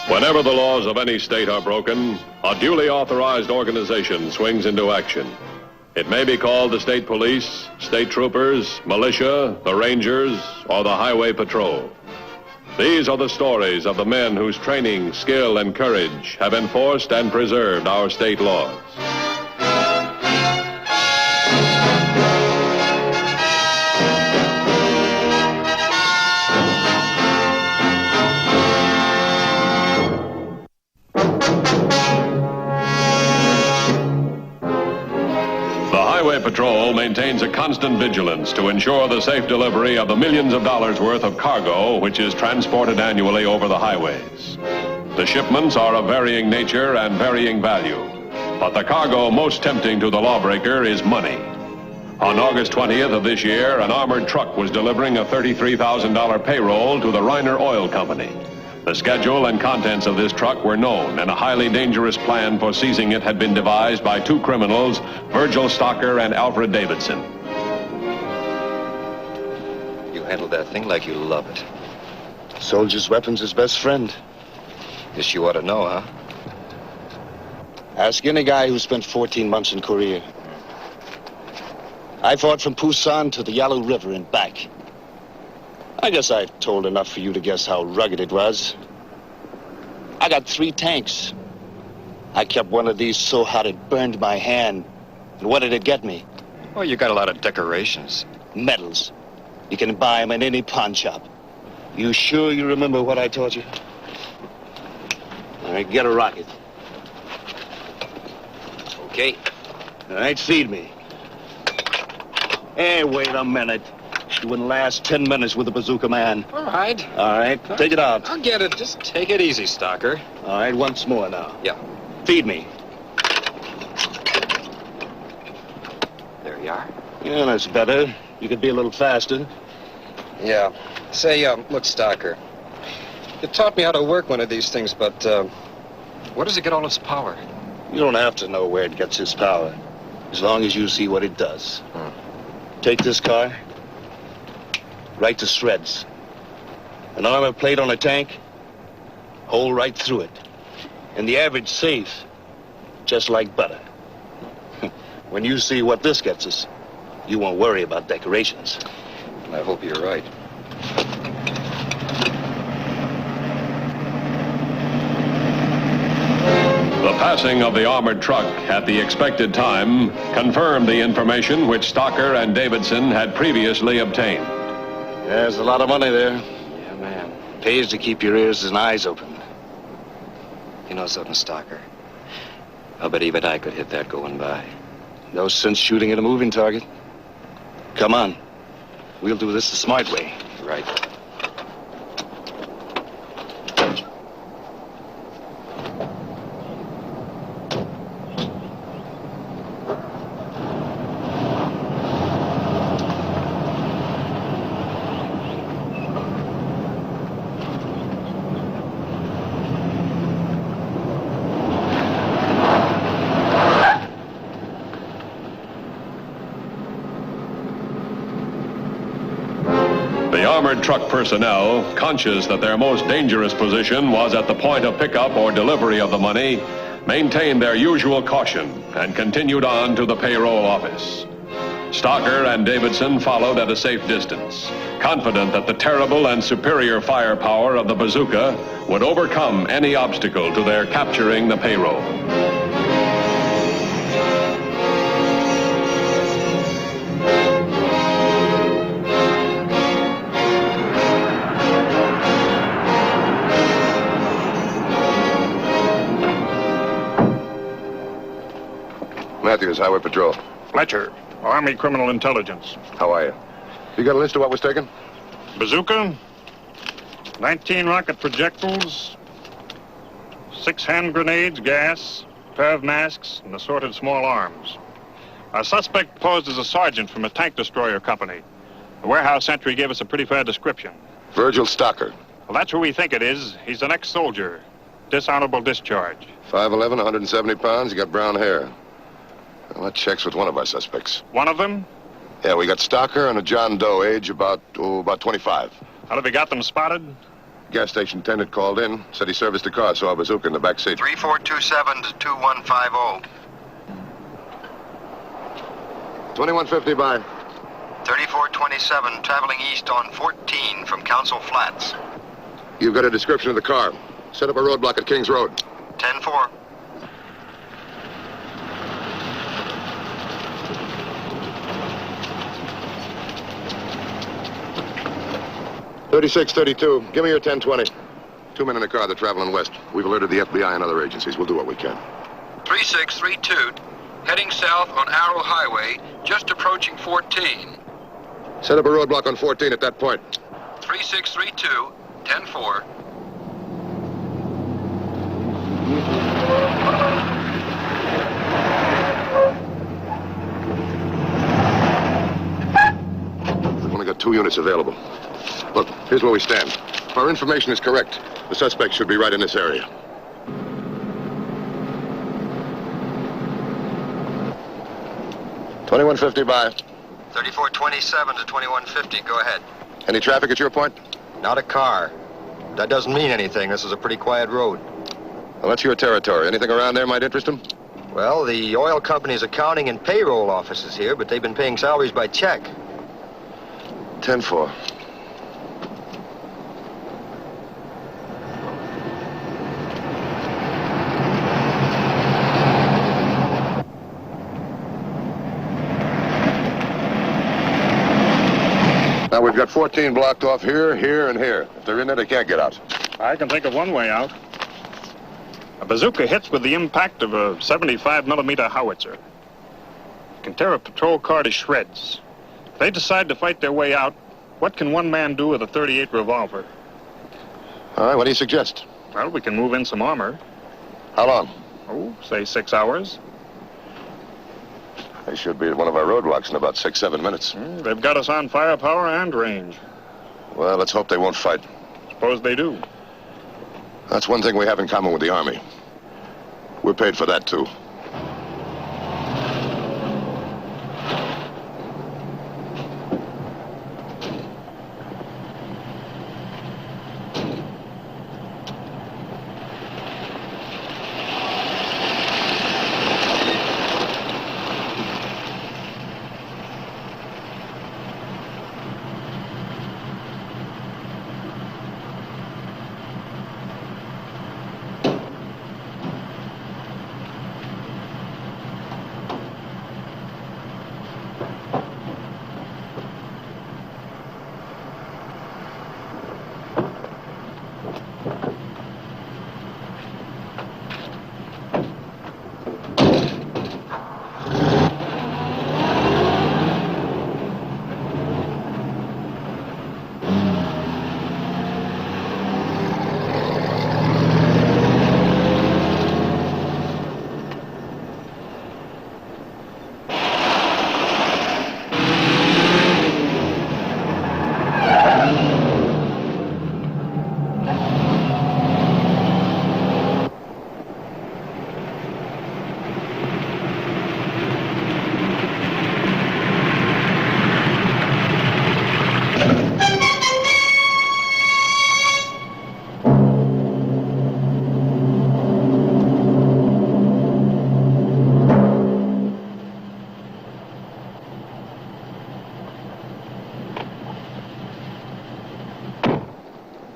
Whenever the laws of any state are broken, a duly authorized organization swings into action. It may be called the state police, state troopers, militia, the rangers, or the highway patrol. These are the stories of the men whose training, skill, and courage have enforced and preserved our state laws. Highway Patrol maintains a constant vigilance to ensure the safe delivery of the millions of dollars worth of cargo which is transported annually over the highways. The shipments are of varying nature and varying value, but the cargo most tempting to the lawbreaker is money. On August 20th of this year, an armored truck was delivering a $33,000 payroll to the Reiner Oil Company. The schedule and contents of this truck were known, and a highly dangerous plan for seizing it had been devised by two criminals, Virgil Stocker and Alfred Davidson. You handled that thing like you love it. Soldier's weapon's his best friend. Guess you ought to know, huh? Ask any guy who spent 14 months in Korea. I fought from Pusan to the Yalu River and back. I guess I've told enough for you to guess how rugged it was. I got 3 tanks. I kept one of these so hot it burned my hand. And what did it get me? Oh, you got a lot of decorations. Medals. You can buy them in any pawn shop. You sure you remember what I taught you? All right, get a rocket. Okay. All right, feed me. Hey, wait a minute. You wouldn't last 10 minutes with a bazooka man. All right. All right, take it out. I'll get it. Just take it easy, Stocker. All right, once more now. Yeah. Feed me. There you are. Yeah, that's better. You could be a little faster. Yeah. Say, look, Stocker. You taught me how to work one of these things, but, where does it get all its power? You don't have to know where it gets its power, as long as you see what it does. Take this car. Right to shreds. An armor plate on a tank, hole right through it. And the average safe, just like butter. When you see what this gets us, you won't worry about decorations. I hope you're right. The passing of the armored truck at the expected time confirmed the information which Stocker and Davidson had previously obtained. There's a lot of money there. Yeah, man. Pays to keep your ears and eyes open. You know something, Stocker? I'll bet even I could hit that going by. No sense shooting at a moving target. Come on. We'll do this the smart way. Right. Armored truck personnel, conscious that their most dangerous position was at the point of pickup or delivery of the money, maintained their usual caution and continued on to the payroll office. Stocker and Davidson followed at a safe distance, confident that the terrible and superior firepower of the bazooka would overcome any obstacle to their capturing the payroll. Matthews, Highway Patrol. Fletcher, Army Criminal Intelligence. How are you? You got a list of what was taken? Bazooka, 19 rocket projectiles, 6 hand grenades, gas, a pair of masks, and assorted small arms. Our suspect posed as a sergeant from a tank destroyer company. The warehouse entry gave us a pretty fair description. Virgil Stocker. Well, that's who we think it is. He's an ex-soldier. Dishonorable discharge. 5'11", 170 pounds, he got brown hair. Well, that checks with one of our suspects. One of them? Yeah, we got Stocker and a John Doe, age about 25. How have we got them spotted? Gas station attendant called in, said he serviced the car, saw a bazooka in the back seat. 3427 to 2150. 2150 by. 3427, traveling east on 14 from Council Flats. You've got a description of the car. Set up a roadblock at Kings Road. 10-4. $36.32. Give me your 1020. 2 men in a car. They're traveling west. We've alerted the FBI and other agencies. We'll do what we can. 3632, heading south on Arrow Highway, just approaching 14. Set up a roadblock on 14 at that point. 3632, 10-4. We've only got 2 units available. Look, here's where we stand. If our information is correct, the suspect should be right in this area. $21.50 by. 3427 to 2150, go ahead. Any traffic at your point? Not a car. That doesn't mean anything. This is a pretty quiet road. Well, that's your territory. Anything around there might interest him? Well, the oil company's accounting and payroll office is here, but they've been paying salaries by check. 10-4. Now, we've got 14 blocked off here, here, and here. If they're in there, they can't get out. I can think of one way out. A bazooka hits with the impact of a 75-millimeter howitzer. It can tear a patrol car to shreds. If they decide to fight their way out, what can one man do with a .38 revolver? All right, what do you suggest? Well, we can move in some armor. How long? Oh, say 6 hours. They should be at one of our roadblocks in about 6-7 minutes. They've got us on firepower and range. Well, let's hope they won't fight. Suppose they do. That's one thing we have in common with the Army. We're paid for that, too.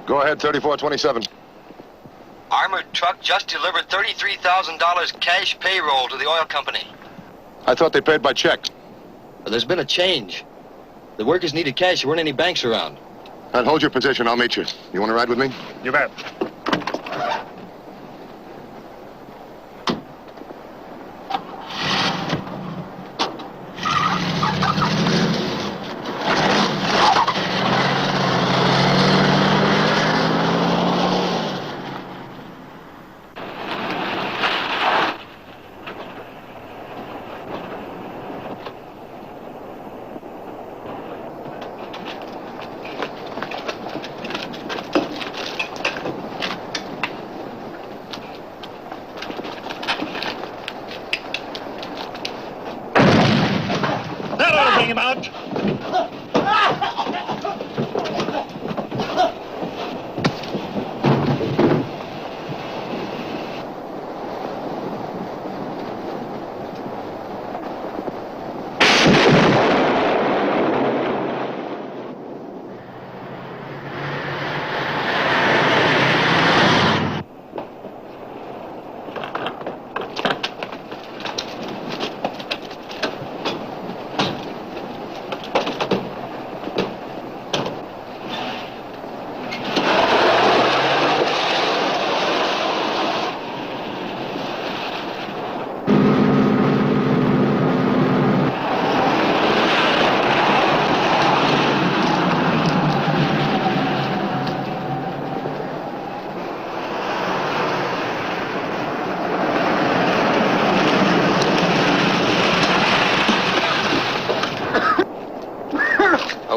Go ahead, 3427. Armored truck just delivered $33,000 cash payroll to the oil company. I thought they paid by check. Well, there's been a change. The workers needed cash. There weren't any banks around. And hold your position. I'll meet you. You want to ride with me? You bet.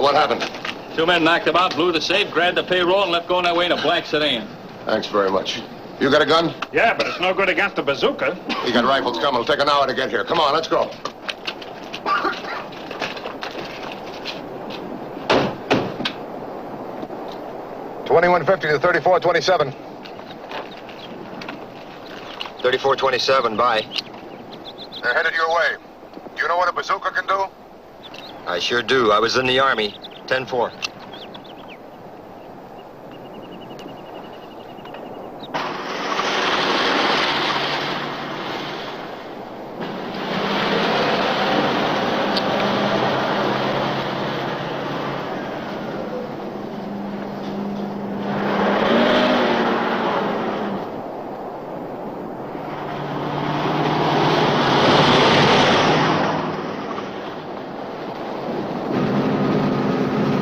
what happened? 2 men knocked him out, blew the safe, grabbed the payroll, and left going their way in a black sedan. Thanks very much. You got a gun? Yeah, but it's no good against a bazooka. You got rifles coming. It'll take an hour to get here. Come on, let's go. $21.50 to 34.27. 3427, bye. They're headed your way. Do you know what a bazooka can do? I sure do. I was in the Army. 10-4.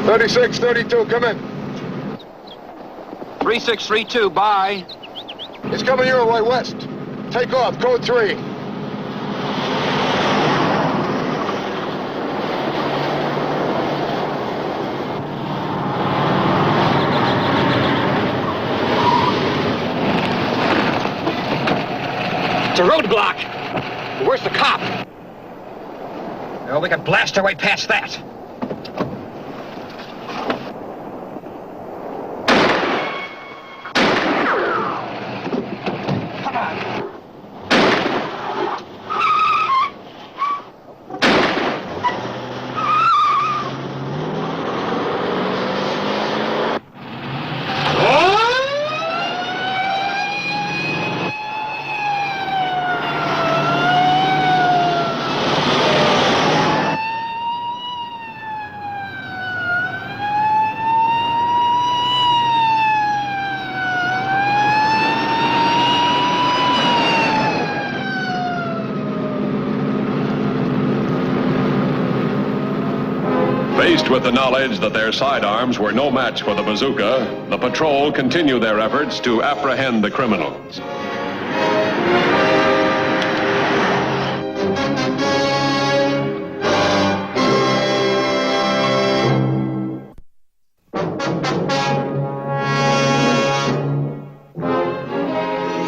$36.32, come in. 3632, bye. It's coming your way, west. Take off, code 3. It's a roadblock. Where's the cop? Well, we can blast our way past that. Faced with the knowledge that their sidearms were no match for the bazooka, the patrol continued their efforts to apprehend the criminals.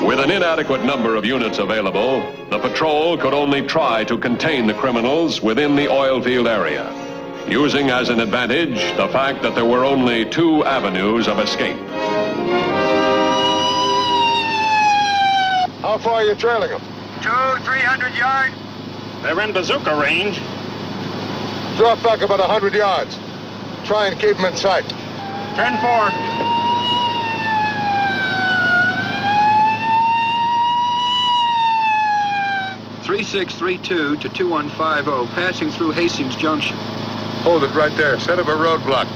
With an inadequate number of units available, the patrol could only try to contain the criminals within the oil field area, using as an advantage the fact that there were only 2 avenues of escape. How far are you trailing them? 200-300 yards. They're in bazooka range. Drop back about 100 yards. Try and keep them in sight. 10-4. $3632 to 2150, passing through Hastings Junction. Hold it right there. Set up a roadblock.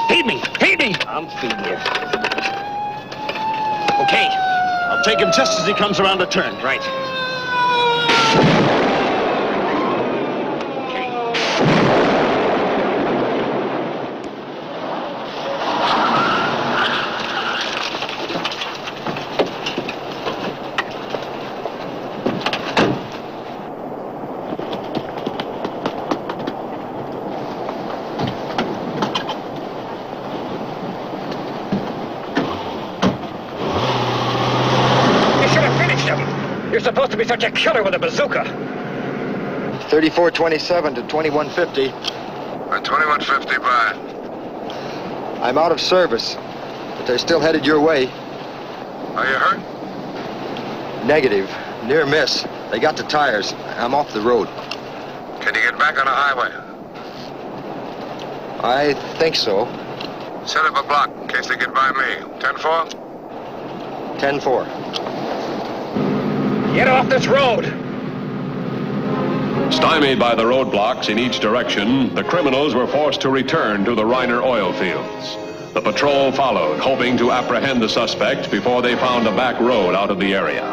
Feed me! Feed me! I'm feeding you. Okay. I'll take him just as he comes around the turn. Right. You're supposed to be such a killer with a bazooka. 3427 to 2150. 2150, bye. I'm out of service, but they're still headed your way. Are you hurt? Negative. Near miss. They got the tires. I'm off the road. Can you get back on the highway? I think so. Set up a block in case they get by me. 10-4? 10-4. Get off this road! Stymied by the roadblocks in each direction, the criminals were forced to return to the Reiner oil fields. The patrol followed, hoping to apprehend the suspect before they found a back road out of the area.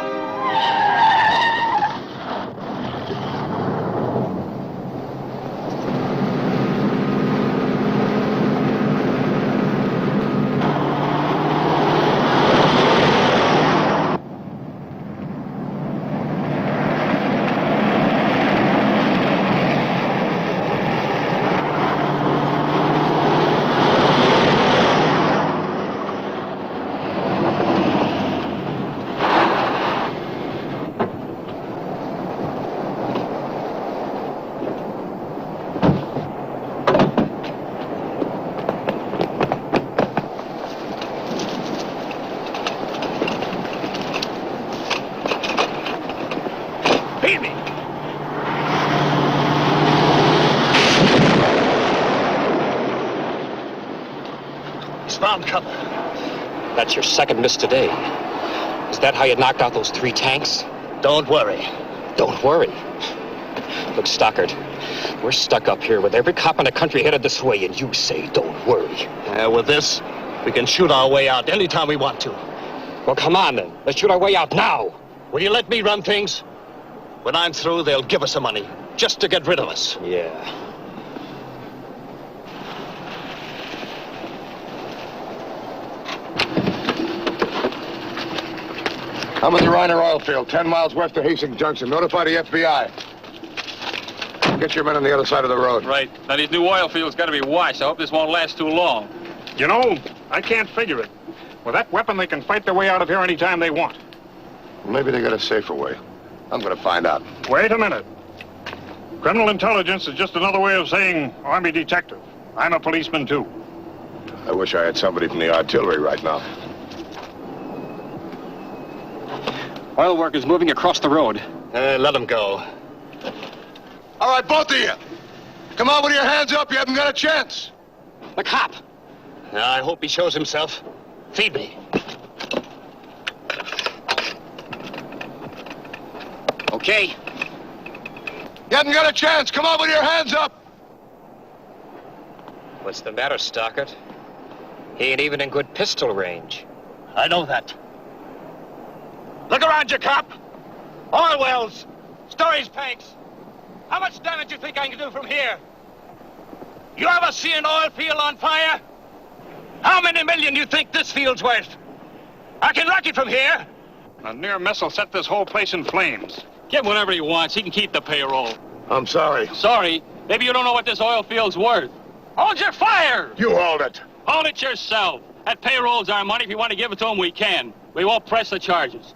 found cover. That's your second miss today. Is that how you knocked out those 3 tanks? Don't worry. Don't worry. Look, Stockard, we're stuck up here with every cop in the country headed this way, and you say don't worry. With this, we can shoot our way out anytime we want to. Well, come on, then. Let's shoot our way out now. Will you let me run things? When I'm through, they'll give us the money, just to get rid of us. Yeah. I'm at the Reiner oil field, 10 miles west of Hastings Junction. Notify the FBI. Get your men on the other side of the road. Right. Now, these new oil fields got to be watched. I hope this won't last too long. You know, I can't figure it. With that weapon, they can fight their way out of here anytime they want. Maybe they got a safer way. I'm gonna find out. Wait a minute. Criminal intelligence is just another way of saying Army detective. I'm a policeman, too. I wish I had somebody from the artillery right now. Oil workers moving across the road. Let them go. All right, both of you. Come on with your hands up. You haven't got a chance. The cop. I hope he shows himself. Feed me. Okay. You haven't got a chance. Come on with your hands up. What's the matter, Stockard? He ain't even in good pistol range. I know that. Look around you, cop. Oil wells, storage tanks. How much damage you think I can do from here? You ever see an oil field on fire? How many million you think this field's worth? I can wreck it from here. A near miss will set this whole place in flames. Give him whatever he wants. He can keep the payroll. I'm sorry. Sorry. Maybe you don't know what this oil field's worth. Hold your fire! You hold it. Hold it yourself. That payroll's our money. If you want to give it to him, we can. We won't press the charges.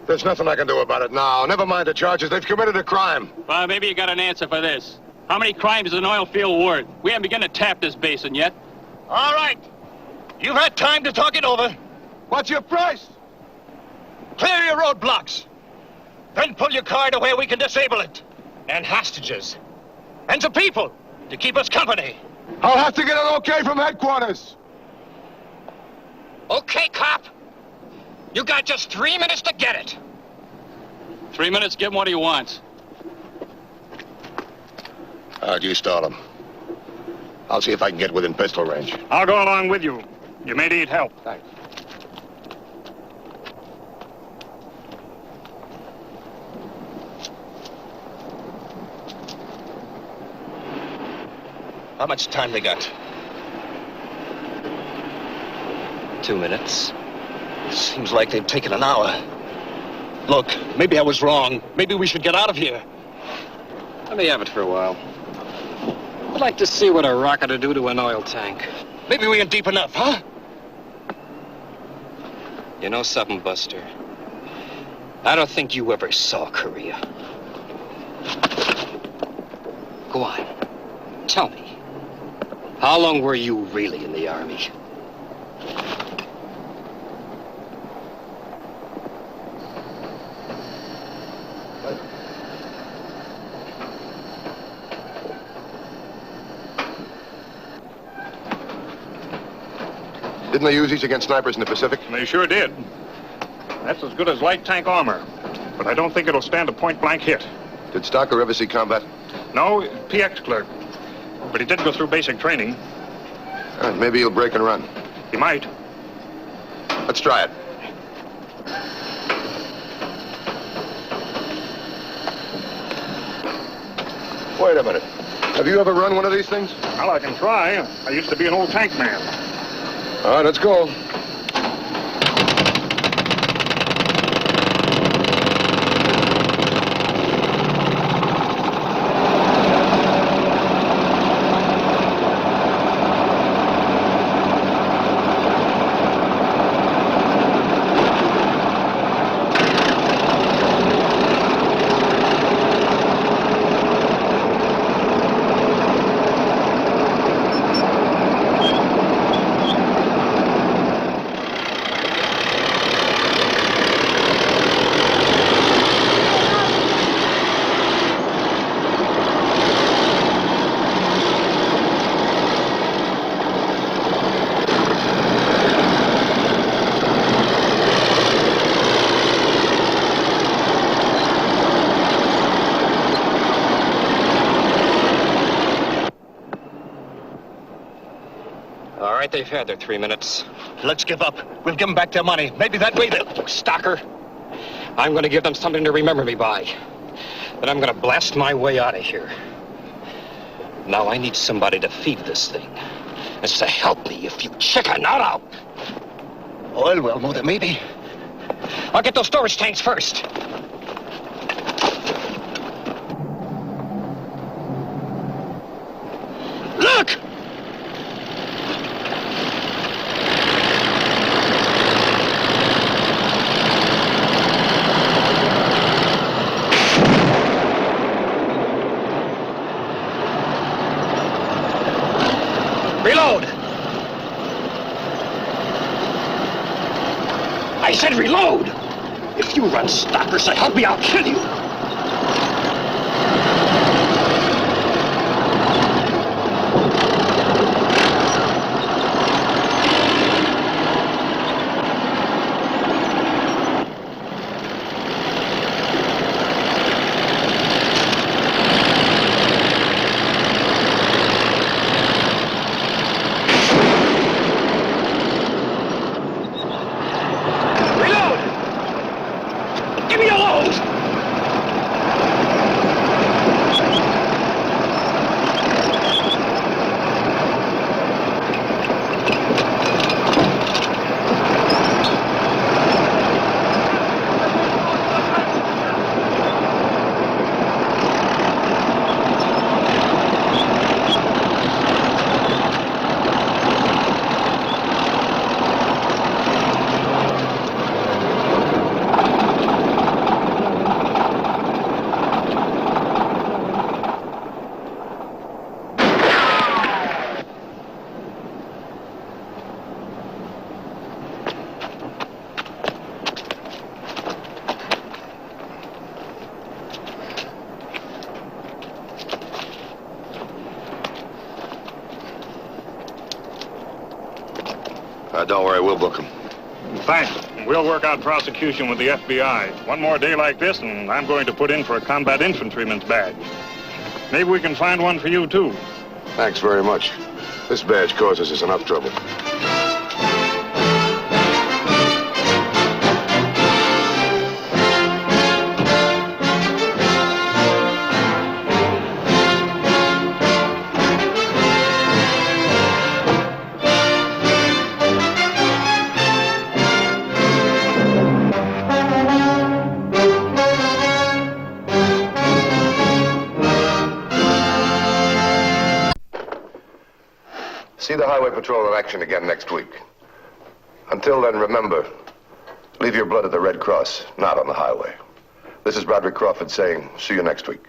There's nothing I can do about it now. Never mind the charges. They've committed a crime. Well, maybe you got an answer for this. How many crimes is an oil field worth? We haven't begun to tap this basin yet. All right. You've had time to talk it over. What's your price? Clear your roadblocks. Then pull your car to where we can disable it. And hostages. And some people to keep us company. I'll have to get an okay from headquarters. Okay, cop. You got just 3 minutes to get it. 3 minutes, give him what he wants. You start him. I'll see if I can get within pistol range. I'll go along with you. You may need help. Thanks. How much time they got? 2 minutes. Seems like they've taken an hour. Look, maybe I was wrong. Maybe we should get out of here. Let me have it for a while. I'd like to see what a rocket would do to an oil tank. Maybe we ain't deep enough, huh? You know something, Buster? I don't think you ever saw Korea. Go on. Tell me. How long were you really in the Army? Didn't they use these against snipers in the Pacific? They sure did. That's as good as light tank armor. But I don't think it'll stand a point-blank hit. Did Stocker ever see combat? No, PX clerk. But he did go through basic training. All right, maybe he'll break and run. He might. Let's try it. Wait a minute. Have you ever run one of these things? Well, I can try. I used to be an old tank man. All right, let's go. right, they've had their 3 minutes. Let's give up. We'll give them back their money. Maybe that way they'll... Stalker, I'm going to give them something to remember me by. Then I'm going to blast my way out of here. Now I need somebody to feed this thing. And say, help me, if you chicken, not out. Oil well, Mother, maybe. I'll get those storage tanks first. Look! Reload! I said reload! If you run, Stalker, say help me, I'll kill you! Don't worry, we'll book him. Thanks. We'll work out prosecution with the FBI. One more day like this, and I'm going to put in for a combat infantryman's badge. Maybe we can find one for you, too. Thanks very much. This badge causes us enough trouble. See the Highway Patrol in action again next week. Until then, remember, leave your blood at the Red Cross, not on the highway. This is Broderick Crawford saying, see you next week.